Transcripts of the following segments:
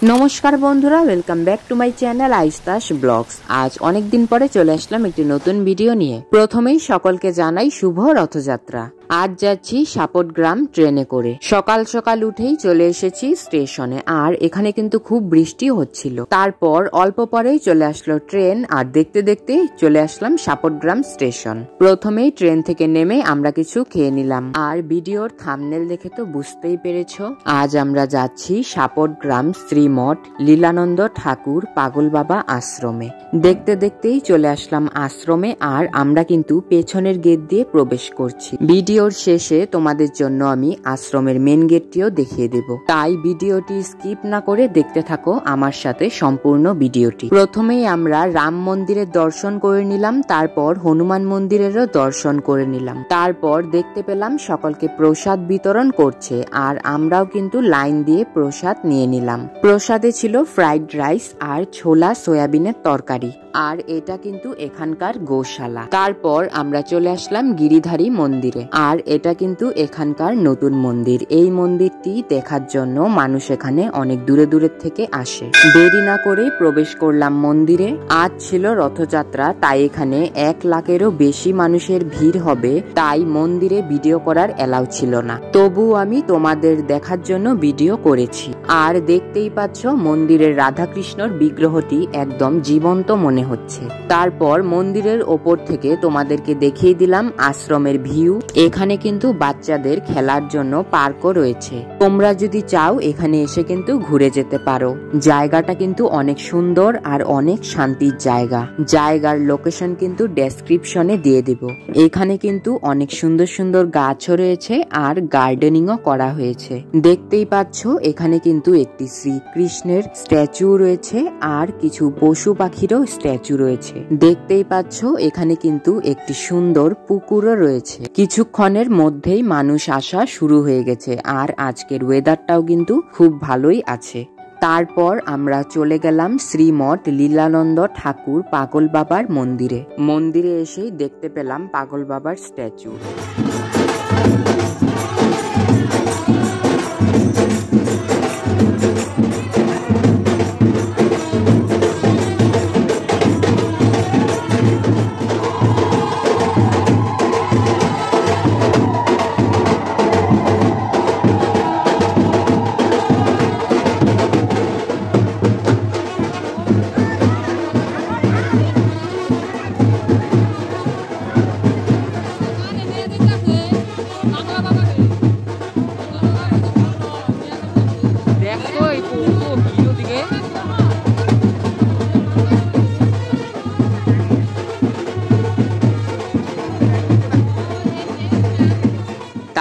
নমস্কার বন্ধুরা, welcome back to my channel আইস্তাস ব্লগস। আজ অনেক দিন পরে চলে আসলাম একটি নতুন ভিডিও নিয়ে। প্রথমেই সকলকে জানাই শুভ রথযাত্রা। আজ যাচ্ছি সাপটগ্রাম ট্রেনে করে। সকাল সকাল উঠেই চলে এসেছি স্টেশনে, আর এখানে কিন্তু খুব বৃষ্টি হচ্ছিল। তারপর অল্প পরেই চলে আসলো ট্রেন, আর দেখতে দেখতে চলে আসলাম সাপটগ্রাম স্টেশন। প্রথমেই ট্রেন থেকে নেমে আমরা কিছু খেয়ে নিলাম, আর ভিডিওর থাম্বনেল দেখে তো বুঝতেই পেরেছো আজ আমরা যাচ্ছি সাপটগ্রাম শ্রীমঠ লীলানন্দ ঠাকুর পাগল বাবা আশ্রমে। দেখতে দেখতেই চলে আসলাম আশ্রমে, আর আমরা কিন্তু পেছনের গেট দিয়ে প্রবেশ করছি। ভিডিওর শেষে তোমাদের জন্য আমি আশ্রমের মেন গেটটিও দেখিয়ে দেব, তাই ভিডিওটি স্কিপ না করে দেখতে থাকো আমার সাথে সম্পূর্ণ ভিডিওটি। প্রথমেই আমরা রাম মন্দিরের দর্শন করে নিলাম, তারপর হনুমান মন্দিরেরও দর্শন করে নিলাম। তারপর দেখতে পেলাম সকলকে প্রসাদ বিতরণ করছে, আর আমরাও কিন্তু লাইন দিয়ে প্রসাদ নিয়ে নিলাম। প্রসাদে ছিল ফ্রাইড রাইস আর ছোলা সয়াবিনের তরকারি, আর এটা কিন্তু এখানকার গোশালা। তারপর আমরা চলে আসলাম গিরিধারী মন্দিরে, আর এটা কিন্তু এখানকার নতুন মন্দির। এই মন্দিরটি দেখার জন্য মানুষ এখানে অনেক দূরে দূরের থেকে আসে। দেরি না করেই প্রবেশ করলাম মন্দিরে। আজ ছিল রথযাত্রা, তাই এখানে 1 লাখেরও বেশি মানুষের ভিড় হবে, তাই মন্দিরে ভিডিও করার এলাও ছিল না। তবু আমি তোমাদের দেখার জন্য ভিডিও করেছি। আর দেখতেই পাচ্ছ মন্দিরের রাধাকৃষ্ণর বিগ্রহটি একদম জীবন্ত মনে হচ্ছে। তারপর মন্দিরের ওপর থেকে তোমাদেরকে দেখিয়ে দিলাম আশ্রমের ভিউ। এখানে কিন্তু বাচ্চাদের খেলার জন্য পার্কও রয়েছে। তোমরা যদি চাও এখানে এসে কিন্তু ঘুরে যেতে পারো। জায়গাটা কিন্তু অনেক সুন্দর আর অনেক শান্তির জায়গা। জায়গার লোকেশন কিন্তু ডেসক্রিপশনে দিয়ে দিব। এখানে কিন্তু অনেক সুন্দর সুন্দর গাছও রয়েছে, আর গার্ডেনিংও করা হয়েছে। দেখতেই পাচ্ছ এখানে কিন্তু একটি শ্রীকৃষ্ণের স্ট্যাচু রয়েছে, আর কিছু পশু পাখিরও স্ট্যাচু রয়েছে। দেখতেই পাচ্ছ এখানে কিন্তু একটি সুন্দর পুকুরও রয়েছে। কিছুক্ষণের মধ্যেই মানুষ আসা শুরু হয়ে গেছে, আর আজকের ওয়েদারটাও কিন্তু খুব ভালোই আছে। তারপর আমরা চলে গেলাম শ্রীমঠ লীলানন্দ ঠাকুর পাগল বাবার মন্দিরে। মন্দিরে এসেই দেখতে পেলাম পাগল বাবার স্ট্যাচু।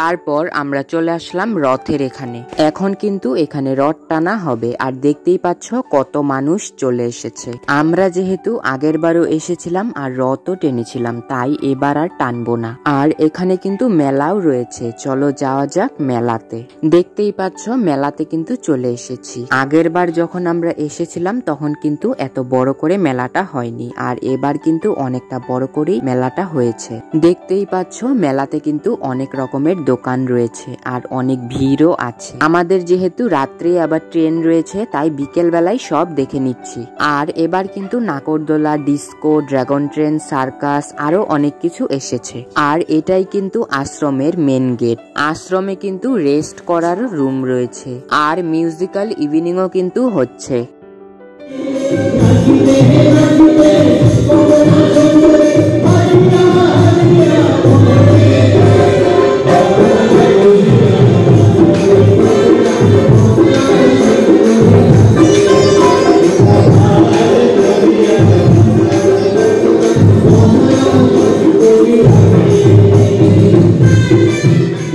তারপর আমরা চলে আসলাম রথের এখানে। এখন কিন্তু এখানে রথ টানা হবে, আর দেখতেই পাচ্ছ কত মানুষ চলে এসেছে। আমরা যেহেতু আগের বারও এসেছিলাম আর রথও টেনেছিলাম, তাই এবার আর টানবো না। আর এখানে কিন্তু মেলাও রয়েছে, চলো যাওয়া যাক মেলাতে। দেখতেই পাচ্ছ মেলাতে কিন্তু চলে এসেছি। আগের বার যখন আমরা এসেছিলাম তখন কিন্তু এত বড় করে মেলাটা হয়নি, আর এবার কিন্তু অনেকটা বড় করেই মেলাটা হয়েছে। দেখতেই পাচ্ছ মেলাতে কিন্তু অনেক রকমের দোকান রয়েছে, আর অনেক ভিড়ও আছে। আমাদের যেহেতু রাত্রে আবার ট্রেন রয়েছে, তাই বিকেল বেলায় সব দেখে নিচ্ছি। আর এবার কিন্তু নাগরদোলা, ডিস্কো, ড্রাগন ট্রেন, সার্কাস আরো অনেক কিছু এসেছে। আর এটাই কিন্তু আশ্রমের মেন গেট। আশ্রমে কিন্তু রেস্ট করার রুম রয়েছে, আর মিউজিক্যাল ইভিনিংও কিন্তু হচ্ছে।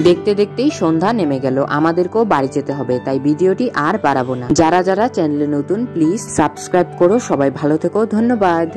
দেখতে দেখতেই সন্ধ্যা নেমে গেল, আমাদেরকেও বাড়ি যেতে হবে, তাই ভিডিওটি আর বাড়াবো না। যারা যারা চ্যানেলে নতুন প্লিজ সাবস্ক্রাইব করো। সবাই ভালো থেকো, ধন্যবাদ।